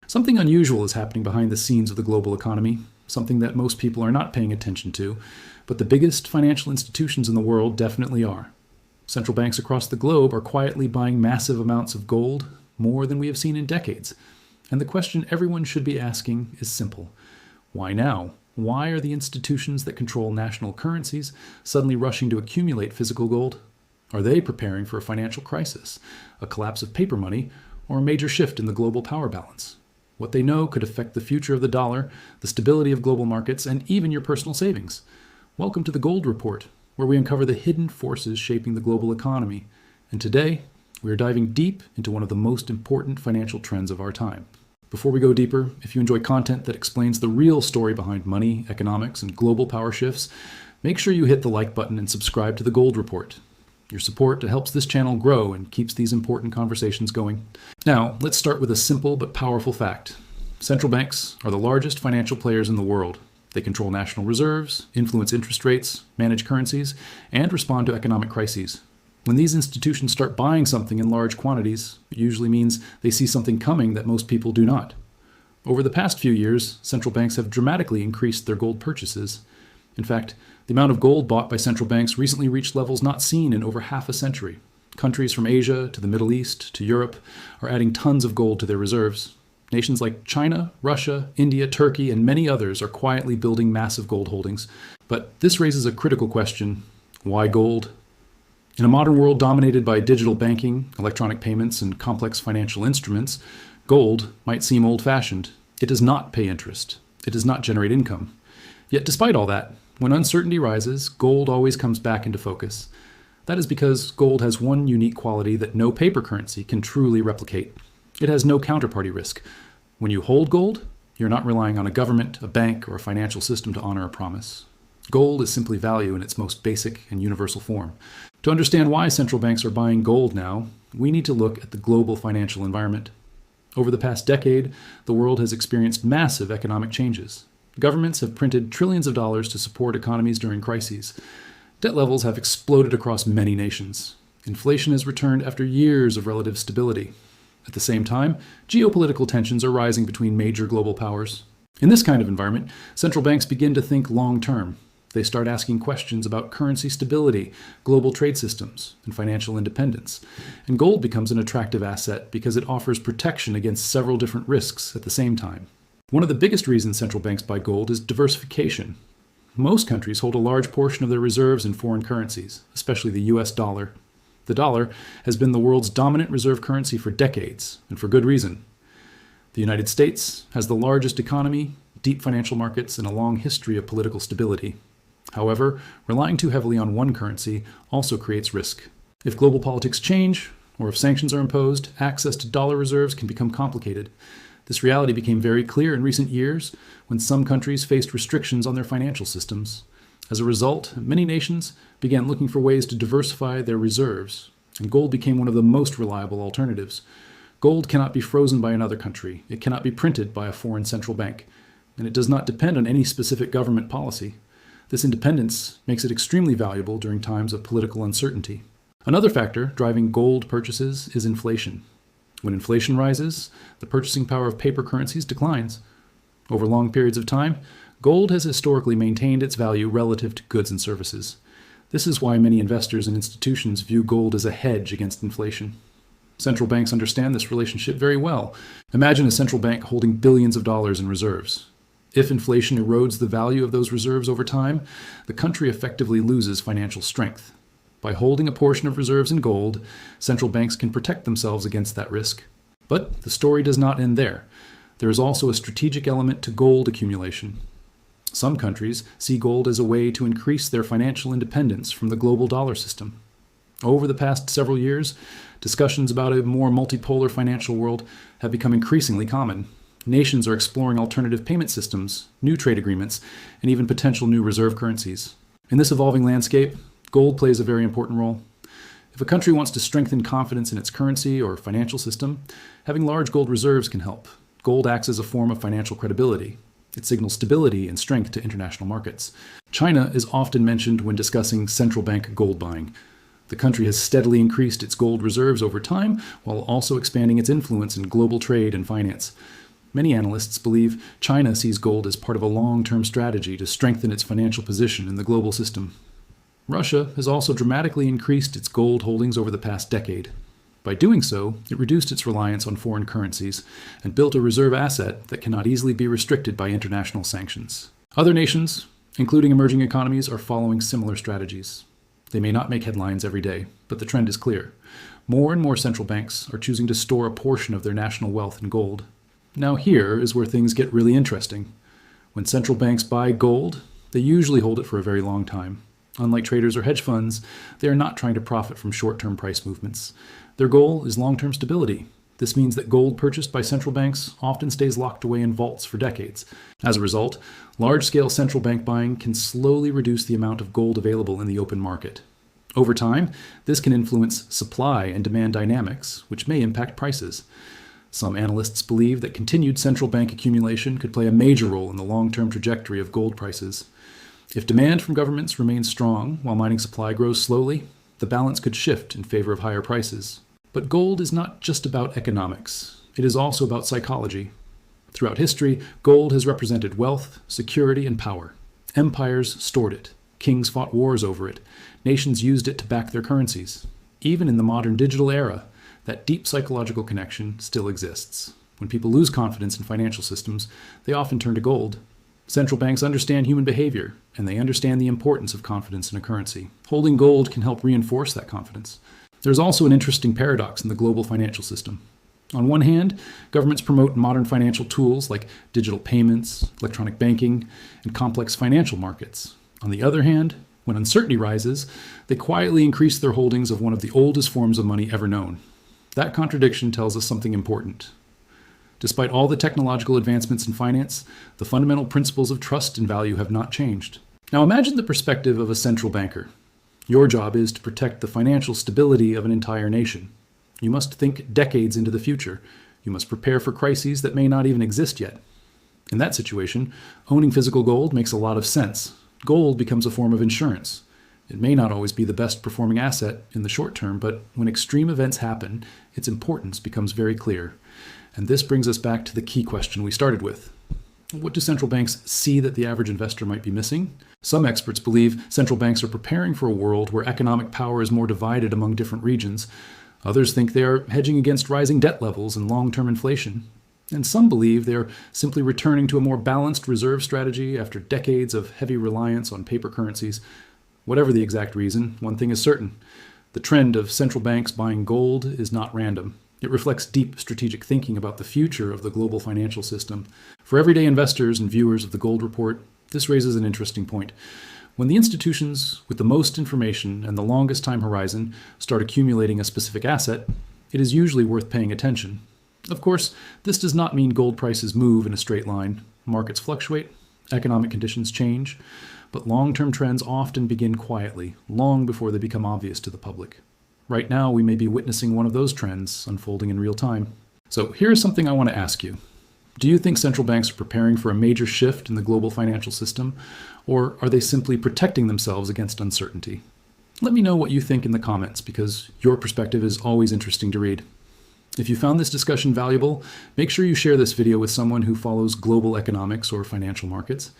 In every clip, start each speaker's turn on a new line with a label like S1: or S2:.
S1: Something unusual is happening behind the scenes of the global economy, something that most people are not paying attention to, but the biggest financial institutions in the world definitely are. Central banks across the globe are quietly buying massive amounts of gold, more than we have seen in decades. And the question everyone should be asking is simple. Why now? Why are the institutions that control national currencies suddenly rushing to accumulate physical gold? Are they preparing for a financial crisis, a collapse of paper money, or a major shift in the global power balance? What they know could affect the future of the dollar, the stability of global markets, and even your personal savings. Welcome to the Gold Report, where we uncover the hidden forces shaping the global economy. And today, we are diving deep into one of the most important financial trends of our time. Before we go deeper, if you enjoy content that explains the real story behind money, economics, and global power shifts, make sure you hit the like button and subscribe to the Gold Report. Your support helps this channel grow and keeps these important conversations going. Now, let's start with a simple but powerful fact. Central banks are the largest financial players in the world. They control national reserves, influence interest rates, manage currencies, and respond to economic crises. When these institutions start buying something in large quantities, it usually means they see something coming that most people do not. Over the past few years, central banks have dramatically increased their gold purchases. In fact, the amount of gold bought by central banks recently reached levels not seen in over half a century. Countries from Asia to the Middle East to Europe are adding tons of gold to their reserves. Nations like China, Russia, India, Turkey, and many others are quietly building massive gold holdings. But this raises a critical question: why gold? In a modern world dominated by digital banking, electronic payments, and complex financial instruments, gold might seem old-fashioned. It does not pay interest. It does not generate income. Yet despite all that, when uncertainty rises, gold always comes back into focus. That is because gold has one unique quality that no paper currency can truly replicate. It has no counterparty risk. When you hold gold, you're not relying on a government, a bank, or a financial system to honor a promise. Gold is simply value in its most basic and universal form. To understand why central banks are buying gold now, we need to look at the global financial environment. Over the past decade, the world has experienced massive economic changes. Governments have printed trillions of dollars to support economies during crises. Debt levels have exploded across many nations. Inflation has returned after years of relative stability. At the same time, geopolitical tensions are rising between major global powers. In this kind of environment, central banks begin to think long-term. They start asking questions about currency stability, global trade systems, and financial independence. And gold becomes an attractive asset because it offers protection against several different risks at the same time. One of the biggest reasons central banks buy gold is diversification. Most countries hold a large portion of their reserves in foreign currencies, especially the US dollar. The dollar has been the world's dominant reserve currency for decades, and for good reason. The United States has the largest economy, deep financial markets, and a long history of political stability. However, relying too heavily on one currency also creates risk. If global politics change, or if sanctions are imposed, access to dollar reserves can become complicated. This reality became very clear in recent years when some countries faced restrictions on their financial systems. As a result, many nations began looking for ways to diversify their reserves, and gold became one of the most reliable alternatives. Gold cannot be frozen by another country, it cannot be printed by a foreign central bank, and it does not depend on any specific government policy. This independence makes it extremely valuable during times of political uncertainty. Another factor driving gold purchases is inflation. When inflation rises, the purchasing power of paper currencies declines. Over long periods of time, gold has historically maintained its value relative to goods and services. This is why many investors and institutions view gold as a hedge against inflation. Central banks understand this relationship very well. Imagine a central bank holding billions of dollars in reserves. If inflation erodes the value of those reserves over time, the country effectively loses financial strength. By holding a portion of reserves in gold, central banks can protect themselves against that risk. But the story does not end there. There is also a strategic element to gold accumulation. Some countries see gold as a way to increase their financial independence from the global dollar system. Over the past several years, discussions about a more multipolar financial world have become increasingly common. Nations are exploring alternative payment systems, new trade agreements, and even potential new reserve currencies. In this evolving landscape, gold plays a very important role. If a country wants to strengthen confidence in its currency or financial system, having large gold reserves can help. Gold acts as a form of financial credibility. It signals stability and strength to international markets. China is often mentioned when discussing central bank gold buying. The country has steadily increased its gold reserves over time, while also expanding its influence in global trade and finance. Many analysts believe China sees gold as part of a long-term strategy to strengthen its financial position in the global system. Russia has also dramatically increased its gold holdings over the past decade. By doing so, it reduced its reliance on foreign currencies and built a reserve asset that cannot easily be restricted by international sanctions. Other nations, including emerging economies, are following similar strategies. They may not make headlines every day, but the trend is clear. More and more central banks are choosing to store a portion of their national wealth in gold. Now here is where things get really interesting. When central banks buy gold, they usually hold it for a very long time. Unlike traders or hedge funds, they are not trying to profit from short-term price movements. Their goal is long-term stability. This means that gold purchased by central banks often stays locked away in vaults for decades. As a result, large-scale central bank buying can slowly reduce the amount of gold available in the open market. Over time, this can influence supply and demand dynamics, which may impact prices. Some analysts believe that continued central bank accumulation could play a major role in the long-term trajectory of gold prices. If demand from governments remains strong while mining supply grows slowly, the balance could shift in favor of higher prices. But gold is not just about economics. It is also about psychology. Throughout history, gold has represented wealth, security, and power. Empires stored it. Kings fought wars over it. Nations used it to back their currencies. Even in the modern digital era, that deep psychological connection still exists. When people lose confidence in financial systems, they often turn to gold. Central banks understand human behavior, and they understand the importance of confidence in a currency. Holding gold can help reinforce that confidence. There's also an interesting paradox in the global financial system. On one hand, governments promote modern financial tools like digital payments, electronic banking, and complex financial markets. On the other hand, when uncertainty rises, they quietly increase their holdings of one of the oldest forms of money ever known. That contradiction tells us something important. Despite all the technological advancements in finance, the fundamental principles of trust and value have not changed. Now imagine the perspective of a central banker. Your job is to protect the financial stability of an entire nation. You must think decades into the future. You must prepare for crises that may not even exist yet. In that situation, owning physical gold makes a lot of sense. Gold becomes a form of insurance. It may not always be the best performing asset in the short term, but when extreme events happen, its importance becomes very clear. And this brings us back to the key question we started with. What do central banks see that the average investor might be missing? Some experts believe central banks are preparing for a world where economic power is more divided among different regions. Others think they are hedging against rising debt levels and long-term inflation. And some believe they are simply returning to a more balanced reserve strategy after decades of heavy reliance on paper currencies. Whatever the exact reason, one thing is certain. The trend of central banks buying gold is not random. It reflects deep strategic thinking about the future of the global financial system. For everyday investors and viewers of the Gold Report, this raises an interesting point. When the institutions with the most information and the longest time horizon start accumulating a specific asset, it is usually worth paying attention. Of course, this does not mean gold prices move in a straight line. Markets fluctuate, economic conditions change, but long-term trends often begin quietly, long before they become obvious to the public. Right now, we may be witnessing one of those trends unfolding in real time. So here's something I want to ask you. Do you think central banks are preparing for a major shift in the global financial system, or are they simply protecting themselves against uncertainty? Let me know what you think in the comments, because your perspective is always interesting to read. If you found this discussion valuable, make sure you share this video with someone who follows global economics or financial markets.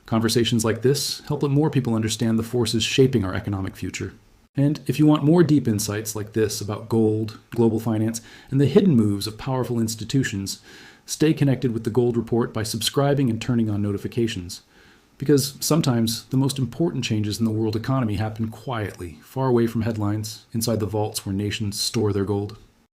S1: Conversations like this help let more people understand the forces shaping our economic future. And if you want more deep insights like this about gold, global finance, and the hidden moves of powerful institutions, stay connected with the Gold Report by subscribing and turning on notifications. Because sometimes the most important changes in the world economy happen quietly, far away from headlines, inside the vaults where nations store their gold.